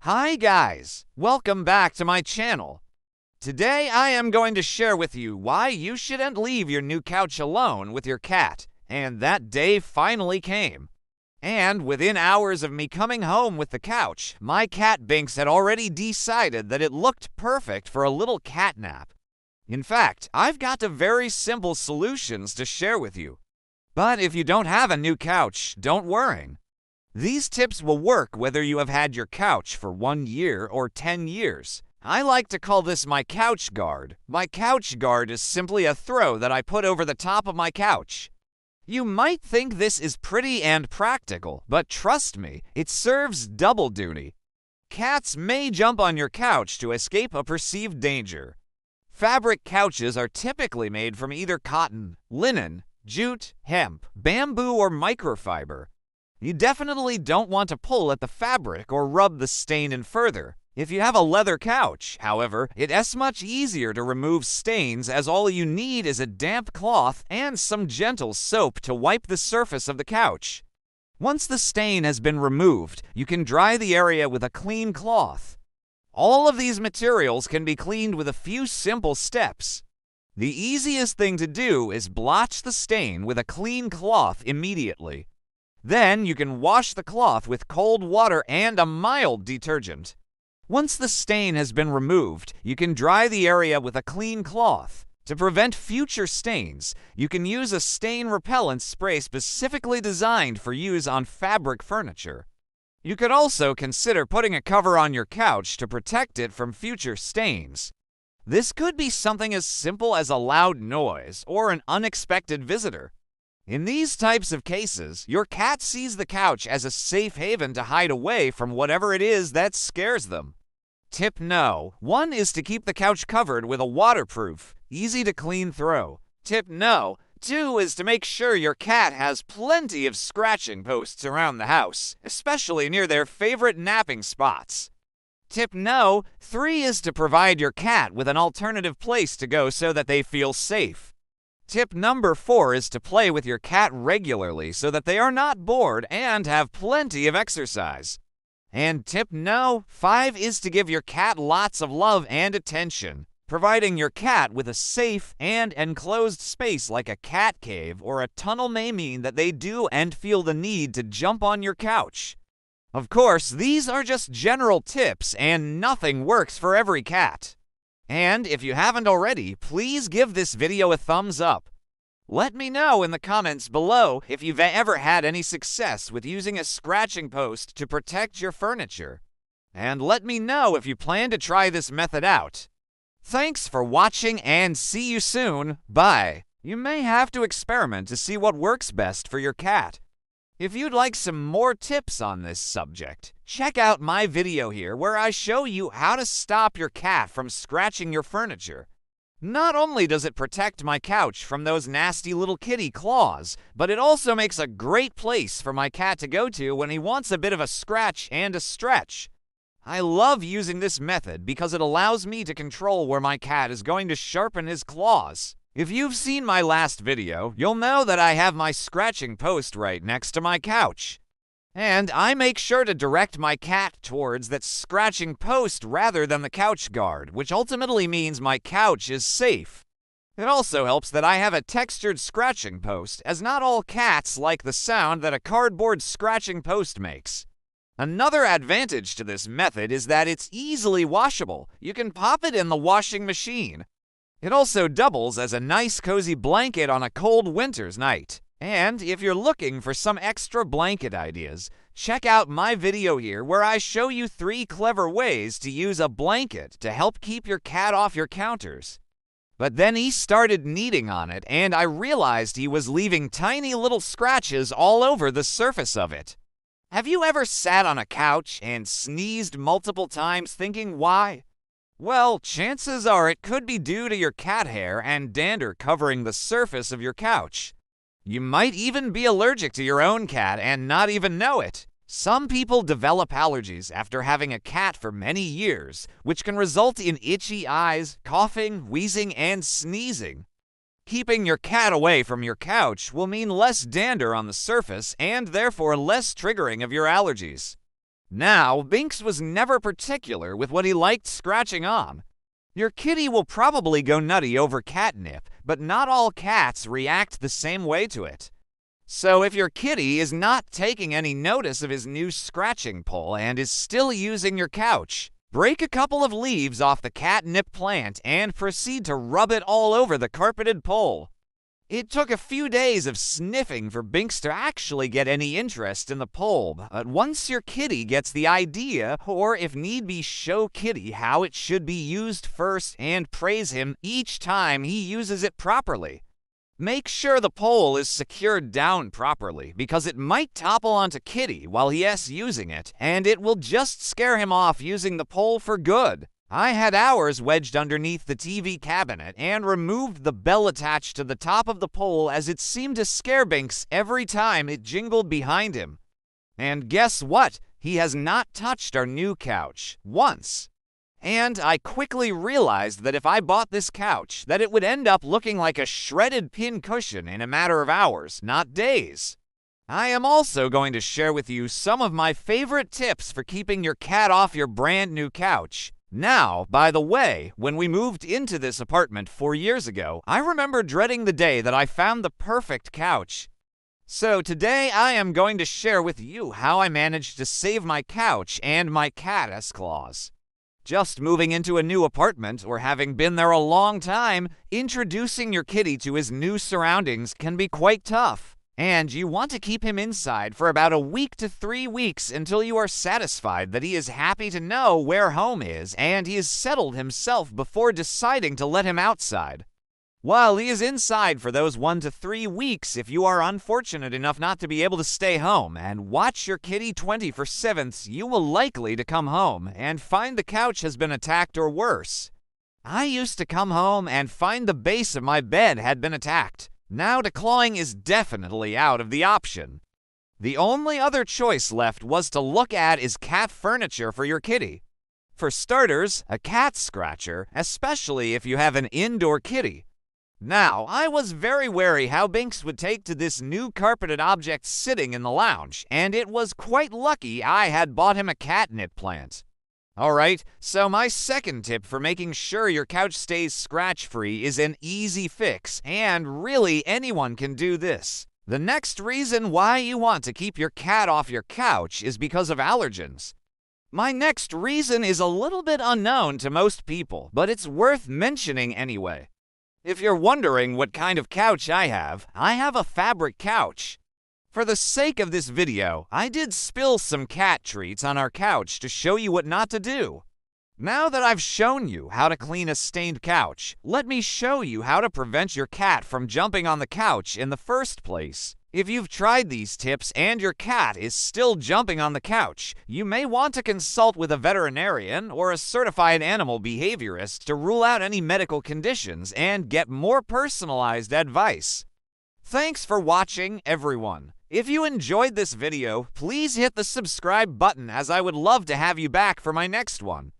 Hi guys, welcome back to my channel. Today I am going to share with you why you shouldn't leave your new couch alone with your cat, and that day finally came. And within hours of me coming home with the couch, my cat Binks had already decided that it looked perfect for a little cat nap. In fact, I've got a very simple solutions to share with you. But if you don't have a new couch, don't worry. These tips will work whether you have had your couch for 1 year or 10 years. I like to call this my couch guard. My couch guard is simply a throw that I put over the top of my couch. You might think this is pretty and practical, but trust me, it serves double duty. Cats may jump on your couch to escape a perceived danger. Fabric couches are typically made from either cotton, linen, jute, hemp, bamboo, or microfiber. You definitely don't want to pull at the fabric or rub the stain in further. If you have a leather couch, however, it's much easier to remove stains as all you need is a damp cloth and some gentle soap to wipe the surface of the couch. Once the stain has been removed, you can dry the area with a clean cloth. All of these materials can be cleaned with a few simple steps. The easiest thing to do is blotch the stain with a clean cloth immediately. Then you can wash the cloth with cold water and a mild detergent. Once the stain has been removed, you can dry the area with a clean cloth. To prevent future stains, you can use a stain repellent spray specifically designed for use on fabric furniture. You could also consider putting a cover on your couch to protect it from future stains. This could be something as simple as a loud noise or an unexpected visitor. In these types of cases, your cat sees the couch as a safe haven to hide away from whatever it is that scares them. Tip No. 1 is to keep the couch covered with a waterproof, easy-to-clean throw. Tip No. 2 is to make sure your cat has plenty of scratching posts around the house, especially near their favorite napping spots. Tip No. 3 is to provide your cat with an alternative place to go so that they feel safe. Tip number 4 is to play with your cat regularly so that they are not bored and have plenty of exercise. And tip No. 5 is to give your cat lots of love and attention. Providing your cat with a safe and enclosed space like a cat cave or a tunnel may mean that they do and feel the need to jump on your couch. Of course, these are just general tips and nothing works for every cat. And if you haven't already, please give this video a thumbs up. Let me know in the comments below if you've ever had any success with using a scratching post to protect your furniture. And let me know if you plan to try this method out. Thanks for watching and see you soon. Bye. You may have to experiment to see what works best for your cat. If you'd like some more tips on this subject, check out my video here where I show you how to stop your cat from scratching your furniture. Not only does it protect my couch from those nasty little kitty claws, but it also makes a great place for my cat to go to when he wants a bit of a scratch and a stretch. I love using this method because it allows me to control where my cat is going to sharpen his claws. If you've seen my last video, you'll know that I have my scratching post right next to my couch. And I make sure to direct my cat towards that scratching post rather than the couch guard, which ultimately means my couch is safe. It also helps that I have a textured scratching post, as not all cats like the sound that a cardboard scratching post makes. Another advantage to this method is that it's easily washable. You can pop it in the washing machine. It also doubles as a nice cozy blanket on a cold winter's night. And if you're looking for some extra blanket ideas, check out my video here where I show you 3 clever ways to use a blanket to help keep your cat off your counters. But then he started kneading on it, and I realized he was leaving tiny little scratches all over the surface of it. Have you ever sat on a couch and sneezed multiple times thinking why? Well, chances are it could be due to your cat hair and dander covering the surface of your couch. You might even be allergic to your own cat and not even know it. Some people develop allergies after having a cat for many years, which can result in itchy eyes, coughing, wheezing, and sneezing. Keeping your cat away from your couch will mean less dander on the surface and therefore less triggering of your allergies. Now, Binks was never particular with what he liked scratching on. Your kitty will probably go nutty over catnip, but not all cats react the same way to it. So if your kitty is not taking any notice of his new scratching pole and is still using your couch, break a couple of leaves off the catnip plant and proceed to rub it all over the carpeted pole. It took a few days of sniffing for Binks to actually get any interest in the pole, but once your kitty gets the idea, or if need be show kitty how it should be used first and praise him each time he uses it properly. Make sure the pole is secured down properly, because it might topple onto kitty while he is using it, and it will just scare him off using the pole for good. I had ours wedged underneath the TV cabinet and removed the bell attached to the top of the pole as it seemed to scare Binks every time it jingled behind him. And guess what? He has not touched our new couch once. And I quickly realized that if I bought this couch, that it would end up looking like a shredded pin cushion in a matter of hours, not days. I am also going to share with you some of my favorite tips for keeping your cat off your brand new couch. Now, by the way, when we moved into this apartment 4 years ago, I remember dreading the day that I found the perfect couch. So today I am going to share with you how I managed to save my couch and my cat's claws. Just moving into a new apartment or having been there a long time, introducing your kitty to his new surroundings can be quite tough. And you want to keep him inside for about a week to 3 weeks until you are satisfied that he is happy to know where home is and he has settled himself before deciding to let him outside. While he is inside for those 1 to 3 weeks, if you are unfortunate enough not to be able to stay home and watch your kitty 24/7, you will likely to come home and find the couch has been attacked or worse. I used to come home and find the base of my bed had been attacked. Now declawing is definitely out of the option. The only other choice left was to look at is cat furniture for your kitty. For starters, a cat scratcher, especially if you have an indoor kitty. Now, I was very wary how Binks would take to this new carpeted object sitting in the lounge, and it was quite lucky I had bought him a catnip plant. Alright, so my second tip for making sure your couch stays scratch-free is an easy fix, and really anyone can do this. The next reason why you want to keep your cat off your couch is because of allergens. My next reason is a little bit unknown to most people, but it's worth mentioning anyway. If you're wondering what kind of couch I have a fabric couch. For the sake of this video, I did spill some cat treats on our couch to show you what not to do. Now that I've shown you how to clean a stained couch, let me show you how to prevent your cat from jumping on the couch in the first place. If you've tried these tips and your cat is still jumping on the couch, you may want to consult with a veterinarian or a certified animal behaviorist to rule out any medical conditions and get more personalized advice. Thanks for watching, everyone. If you enjoyed this video, please hit the subscribe button as I would love to have you back for my next one.